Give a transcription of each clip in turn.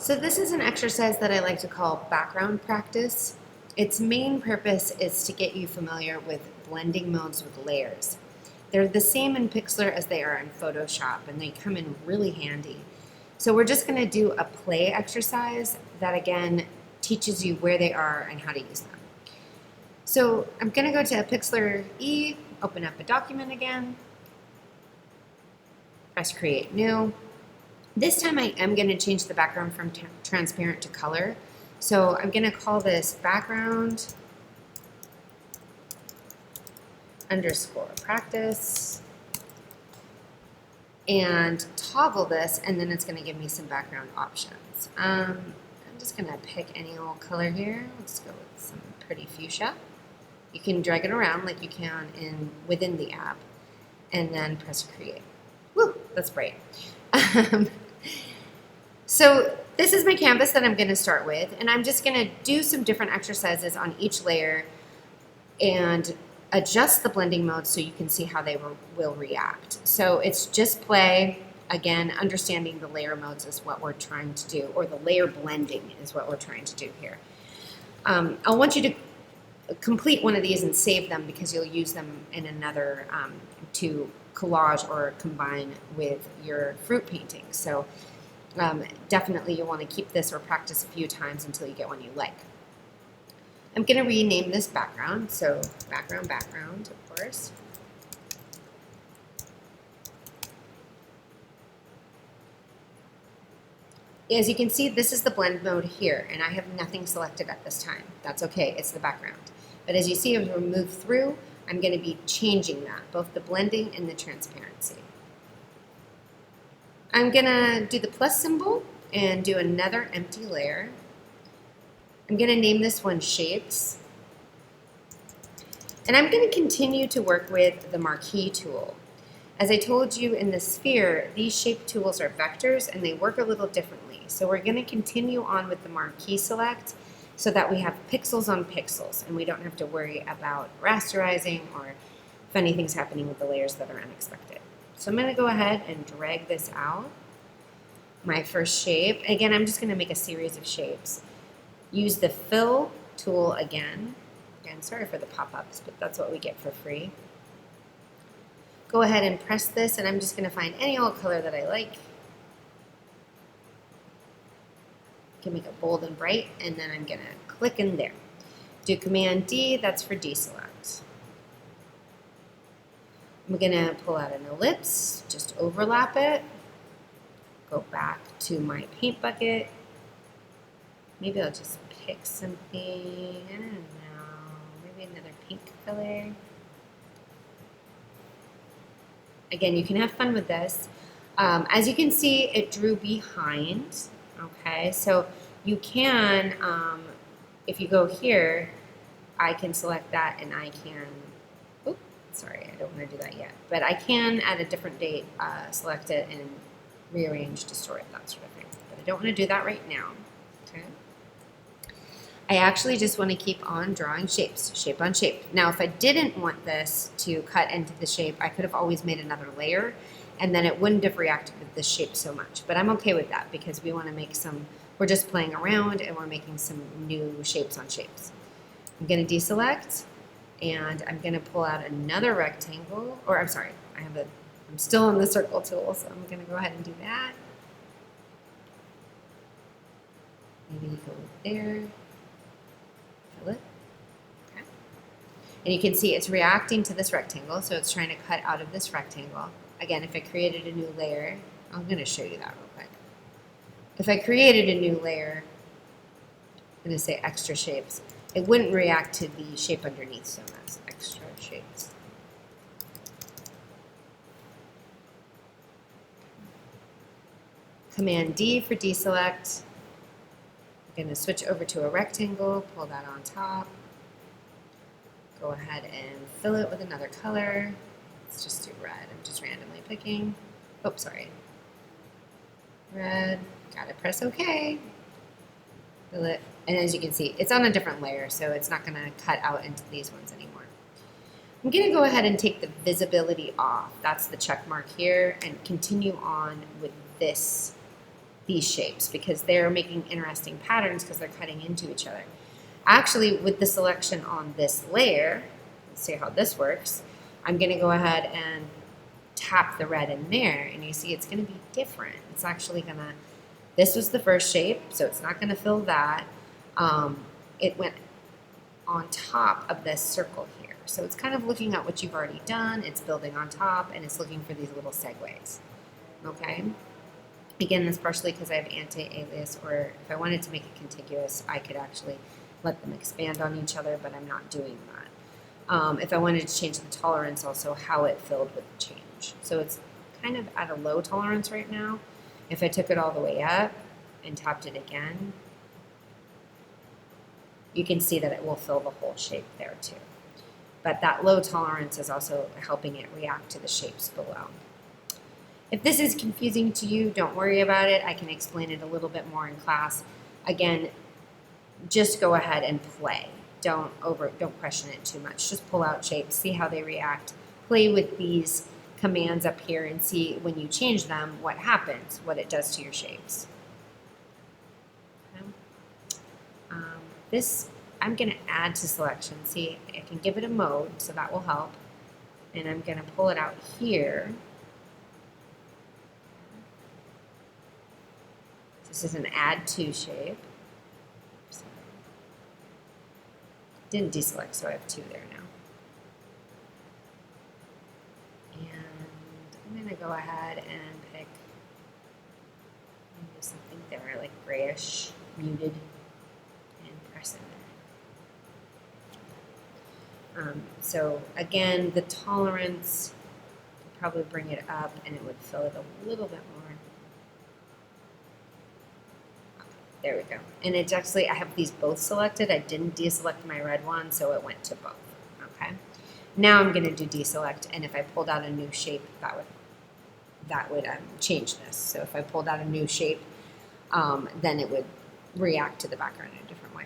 So this is an exercise that I like to call background practice. Its main purpose is to get you familiar with blending modes with layers. They're the same in PIXLR as they are in Photoshop, and they come in really handy. So we're just going to do a play exercise that, again, teaches you where they are and how to use them. So I'm going to go to PIXLR E, open up a document again, press Create New. This time I am going to change the background from transparent to color. So I'm going to call this background underscore practice and toggle this, and then it's going to give me some background options. I'm just going to pick any old color here. Let's go with some pretty fuchsia. You can drag it around like you can within the app and then press create. Woo, that's bright. So this is my canvas that I'm going to start with, and I'm just going to do some different exercises on each layer and adjust the blending mode so you can see how they will react. So it's just play. Again, understanding the layer modes is what we're trying to do, or the layer blending is what we're trying to do here. I want you to complete one of these and save them because you'll use them in another to collage or combine with your fruit paintings. So definitely you'll want to keep this or practice a few times until you get one you like. I'm going to rename this background, so background, of course. As you can see, this is the blend mode here, and I have nothing selected at this time. That's okay, it's the background. But as you see, as we move through, I'm going to be changing that, both the blending and the transparency. I'm going to do the plus symbol and do another empty layer. I'm going to name this one Shapes. And I'm going to continue to work with the marquee tool. As I told you in the sphere, these shape tools are vectors and they work a little differently. So we're going to continue on with the marquee select so that we have pixels on pixels and we don't have to worry about rasterizing or if anything's happening with the layers that are unexpected. So I'm going to go ahead and drag this out. My first shape. Again, I'm just going to make a series of shapes. Use the fill tool again. Again, sorry for the pop-ups, but that's what we get for free. Go ahead and press this, and I'm just going to find any old color that I like. You can make it bold and bright, and then I'm going to click in there. Do Command D, that's for deselect. I'm going to pull out an ellipse, just overlap it. Go back to my paint bucket. Maybe I'll just pick something, I don't know, maybe another pink color. Again, you can have fun with this. As you can see, it drew behind, okay? So you can, if you go here, I can select that and I can, oops, sorry, I don't want to do that yet. But I can, at a different date, select it and rearrange, distort, that sort of thing. But I don't want to do that right now, okay? I actually just want to keep on drawing shapes, shape on shape. Now, if I didn't want this to cut into the shape, I could have always made another layer, and then it wouldn't have reacted with this shape so much. But I'm okay with that because we want to make some, we're just playing around and we're making some new shapes on shapes. I'm going to deselect, and I'm going to pull out another rectangle, or I'm sorry, I'm still on the circle tool, so I'm going to go ahead and do that. Maybe you go there. It. Okay. And you can see it's reacting to this rectangle, so it's trying to cut out of this rectangle. Again, if I created a new layer, I'm going to show you that real quick. If I created a new layer, I'm going to say extra shapes, it wouldn't react to the shape underneath, so that's extra shapes. Command D for deselect. I'm going to switch over to a rectangle, pull that on top. Go ahead and fill it with another color. Let's just do red. I'm just randomly picking. Oh, sorry. Red. Gotta press OK. Fill it. And as you can see, it's on a different layer, so it's not going to cut out into these ones anymore. I'm going to go ahead and take the visibility off. That's the check mark here, and continue on with this these shapes because they're making interesting patterns because they're cutting into each other. Actually, with the selection on this layer, let's see how this works. I'm going to go ahead and tap the red in there, and you see it's going to be different. It's actually going to, this was the first shape, so it's not going to fill that. It went on top of this circle here. So it's kind of looking at what you've already done, it's building on top, and it's looking for these little segues. Okay? Again, that's partially because I have anti-alias, or if I wanted to make it contiguous, I could actually let them expand on each other, but I'm not doing that. If I wanted to change the tolerance, also how it filled would change. So it's kind of at a low tolerance right now. If I took it all the way up and tapped it again, you can see that it will fill the whole shape there too. But that low tolerance is also helping it react to the shapes below. If this is confusing to you, don't worry about it. I can explain it a little bit more in class. Again, just go ahead and play. Don't question it too much. Just pull out shapes, see how they react. Play with these commands up here and see when you change them what happens, what it does to your shapes. Okay. This I'm going to add to selection. See, I can give it a mode, so that will help. And I'm going to pull it out here. This is an add to shape. Didn't deselect, so I have 2 there now. And I'm going to go ahead and pick maybe something there, like grayish, muted, and press in there. So again, the tolerance, will probably bring it up, and it would fill it a little bit more. There we go. And it's actually, I have these both selected. I didn't deselect my red one, so it went to both. Okay. Now I'm going to do deselect, and if I pulled out a new shape, that would change this. So if I pulled out a new shape, then it would react to the background in a different way.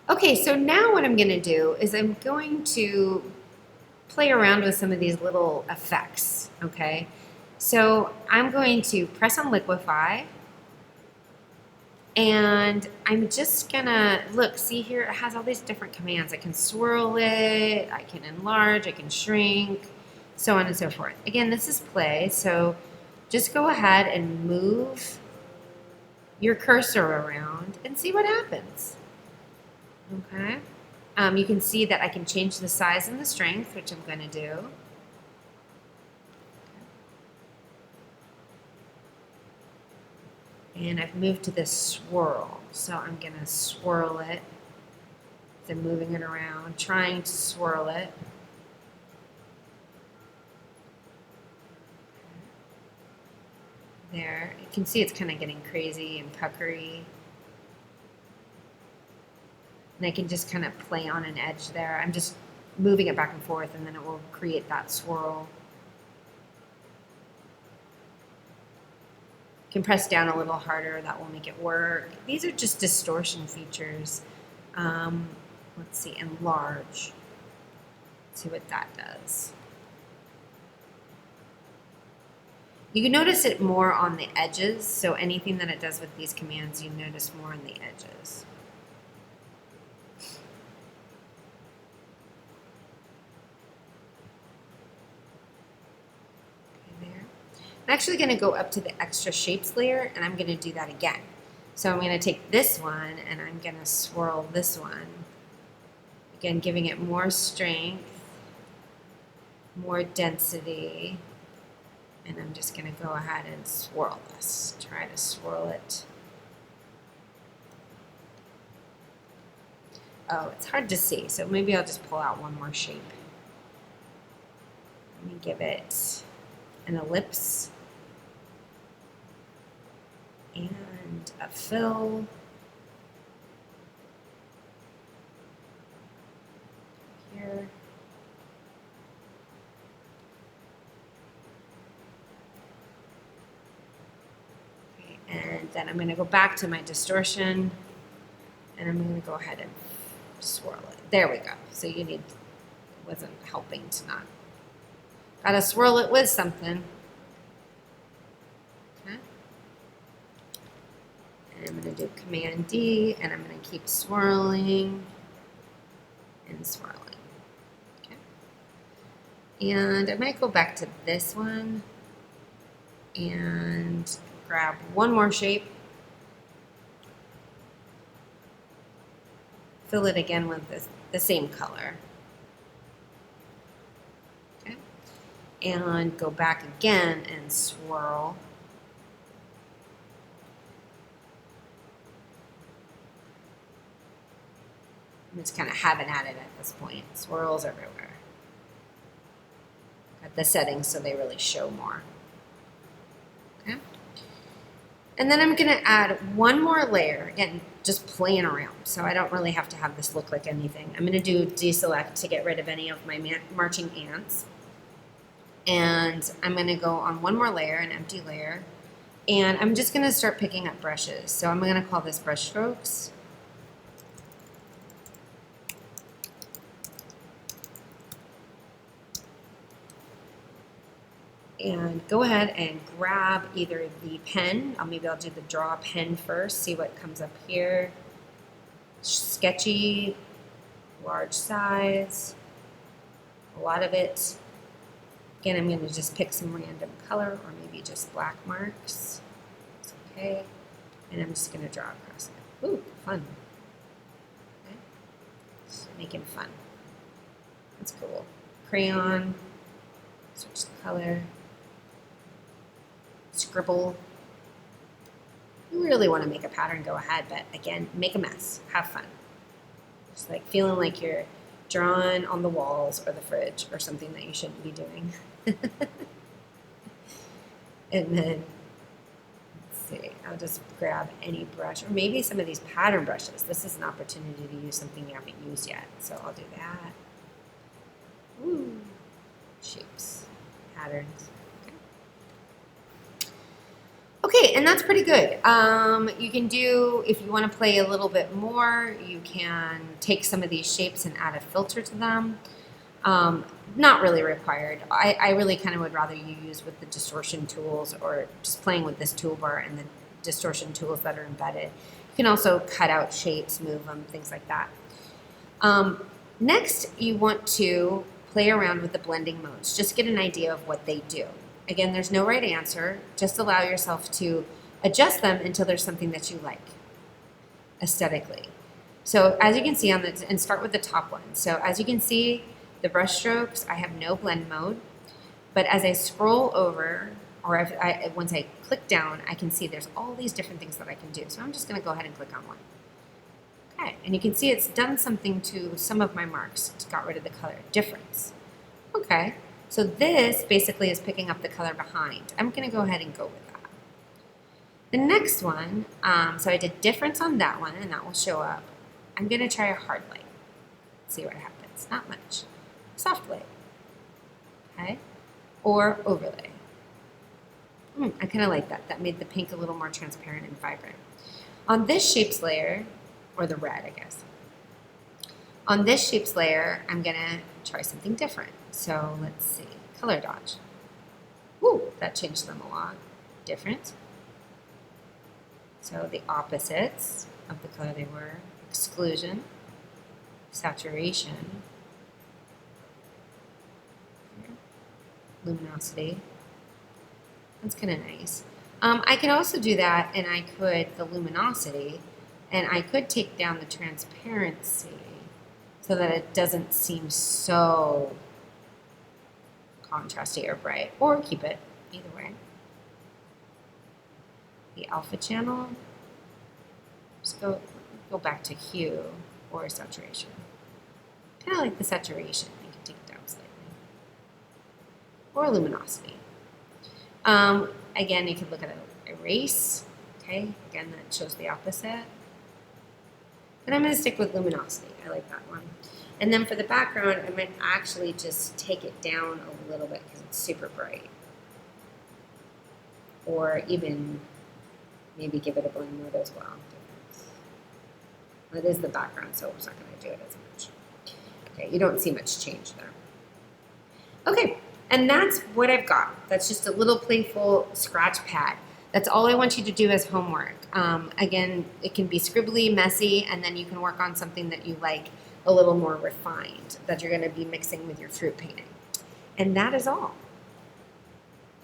Okay, so now what I'm going to do is I'm going to play around with some of these little effects. Okay. So I'm going to press on Liquify. And I'm just gonna, look, see here, it has all these different commands. I can swirl it, I can enlarge, I can shrink, so on and so forth. Again, this is play, so just go ahead and move your cursor around and see what happens. Okay? You can see that I can change the size and the strength, which I'm gonna do. And I've moved to this swirl. So I'm going to swirl it. So I'm moving it around, trying to swirl it. There. You can see it's kind of getting crazy and puckery. And I can just kind of play on an edge there. I'm just moving it back and forth, and then it will create that swirl. Can press down a little harder, that will make it work. These are just distortion features. Let's see, enlarge. Let's see what that does. You can notice it more on the edges, so anything that it does with these commands, you notice more on the edges. I'm actually going to go up to the extra shapes layer, and I'm going to do that again. So I'm going to take this one, and I'm going to swirl this one. Again, giving it more strength, more density, and I'm just going to go ahead and swirl this. Try to swirl it. Oh, it's hard to see, so maybe I'll just pull out one more shape. Let me give it an ellipse. And a fill. Here. Okay, and then I'm going to go back to my distortion, and I'm going to go ahead and swirl it. There we go. So you need, it wasn't helping to not. Got to swirl it with something. Okay. And I'm going to do Command D, and I'm going to keep swirling and swirling. Okay. And I might go back to this one and grab one more shape. Fill it again with the same color. Okay. And go back again and swirl. I'm just kind of having at it at this point. Swirls everywhere. Got the settings so they really show more. Okay. And then I'm going to add one more layer. Again, just playing around. So I don't really have to have this look like anything. I'm going to do deselect to get rid of any of my marching ants. And I'm going to go on one more layer, an empty layer. And I'm just going to start picking up brushes. So I'm going to call this brush strokes. And go ahead and grab either the pen, maybe I'll do the draw pen first, see what comes up here. Sketchy, large size, a lot of it. Again, I'm going to just pick some random color or maybe just black marks. It's okay. And I'm just going to draw across it. Ooh, fun. Okay. Just making fun. That's cool. Crayon, switch the color. Scribble. You really want to make a pattern, go ahead, but again, make a mess. Have fun. Just like feeling like you're drawing on the walls or the fridge or something that you shouldn't be doing. And then, let's see, I'll just grab any brush, or maybe some of these pattern brushes. This is an opportunity to use something you haven't used yet, so I'll do that. Ooh, shapes, patterns. Okay, and that's pretty good. You can do, if you want to play a little bit more, you can take some of these shapes and add a filter to them. Not really required. I really kind of would rather you use with the distortion tools or just playing with this toolbar and the distortion tools that are embedded. You can also cut out shapes, move them, things like that. Next, you want to play around with the blending modes. Just get an idea of what they do. Again, there's no right answer. Just allow yourself to adjust them until there's something that you like aesthetically. So as you can see on the, and start with the top one. So as you can see, the brush strokes, I have no blend mode, but as I scroll over, or once I click down, I can see there's all these different things that I can do. So I'm just gonna go ahead and click on one. Okay, and you can see it's done something to some of my marks. It's got rid of the color difference. Okay. So this basically is picking up the color behind. I'm going to go ahead and go with that. The next one, so I did difference on that one, and that will show up. I'm going to try a hard light. See what happens. Not much. Soft light. Okay. Or overlay. I kind of like that. That made the pink a little more transparent and vibrant. On this shapes layer, or the red, I guess. On this shapes layer, I'm going to try something different. So let's see, color dodge. Ooh, that changed them a lot. Different. So the opposites of the color they were. Exclusion, saturation, luminosity. That's kind of nice. I can also do that, and I could, the luminosity, and I could take down the transparency so that it doesn't seem so contrasty or bright, or keep it either way. The alpha channel, just go back to hue or saturation. Kind of like the saturation, you can take it down slightly. Or luminosity. Again, you can look at erase, okay? Again, that shows the opposite. And I'm going to stick with luminosity. I like that one. And then for the background, I might actually just take it down a little bit because it's super bright. Or even maybe give it a blend mode as well. That is the background, so it's not going to do it as much. Okay, you don't see much change there. Okay, and that's what I've got. That's just a little playful scratch pad. That's all I want you to do as homework. Again, it can be scribbly, messy, and then you can work on something that you like a little more refined that you're going to be mixing with your fruit painting. And that is all.